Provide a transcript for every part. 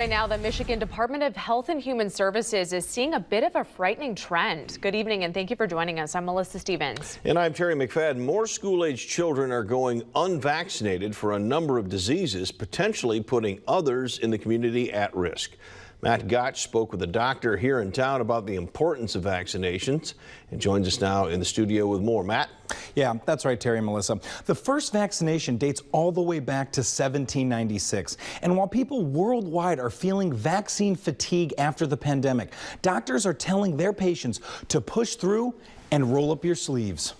Right now, the Michigan Department of Health and Human Services is seeing a bit of a frightening trend. Good evening and thank you for joining us. I'm Melissa Stevens. And I'm Terry McFadden. More school-age children are going unvaccinated for a number of diseases, potentially putting others in the community at risk. Matt Gotch spoke with a doctor here in town about the importance of vaccinations and joins us now in the studio with more. Matt? Yeah, that's right, Terry and Melissa. The first vaccination dates all the way back to 1796. And while people worldwide are feeling vaccine fatigue after the pandemic, doctors are telling their patients to push through and roll up your sleeves.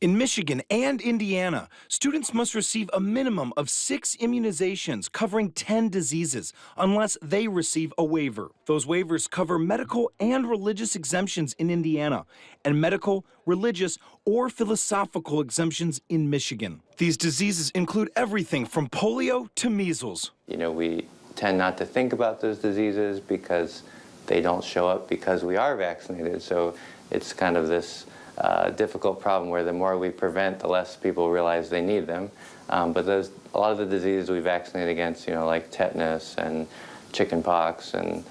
In Michigan and Indiana, students must receive a minimum of 6 immunizations covering 10 diseases unless they receive a waiver. Those waivers cover medical and religious exemptions in Indiana and medical, religious, or philosophical exemptions in Michigan. These diseases include everything from polio to measles. You know, we tend not to think about those diseases because they don't show up because we are vaccinated. So it's kind of this difficult problem where the more we prevent, the less people realize they need them. But a lot of the diseases we vaccinate against, like tetanus and chickenpox, and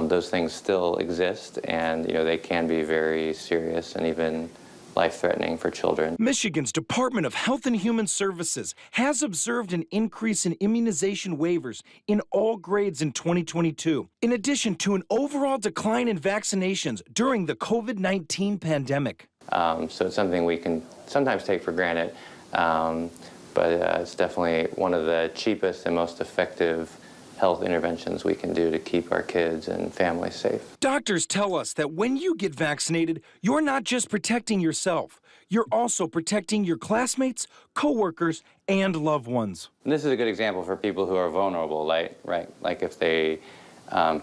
those things still exist, and they can be very serious and even life-threatening for children. Michigan's Department of Health and Human Services has observed an increase in immunization waivers in all grades in 2022, in addition to an overall decline in vaccinations during the COVID-19 pandemic. So it's something we can sometimes take for granted, but it's definitely one of the cheapest and most effective health interventions we can do to keep our kids and families safe. Doctors tell us that when you get vaccinated, you're not just protecting yourself, you're also protecting your classmates, coworkers, and loved ones. And this is a good example for people who are vulnerable, right? Like if they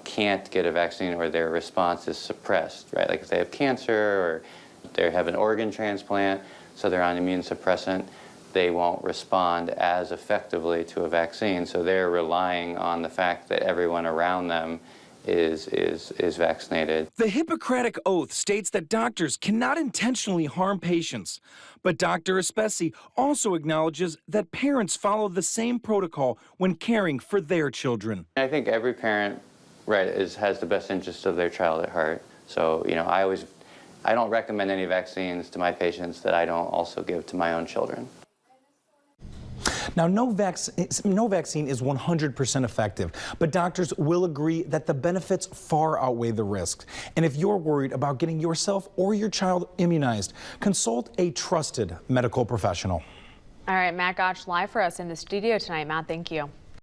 can't get a vaccine or their response is suppressed, right? Like if they have cancer or they have an organ transplant, so they're on immune suppressant, they won't respond as effectively to a vaccine, so they're relying on the fact that everyone around them is vaccinated. The Hippocratic Oath states that doctors cannot intentionally harm patients, but Dr. Espesi also acknowledges that parents follow the same protocol when caring for their children. I think every parent, has the best interest of their child at heart. So, I don't recommend any vaccines to my patients that I don't also give to my own children. Now, no vaccine is 100% effective, but doctors will agree that the benefits far outweigh the risks. And if you're worried about getting yourself or your child immunized, consult a trusted medical professional. All right, Matt Gotch live for us in the studio tonight. Matt, thank you.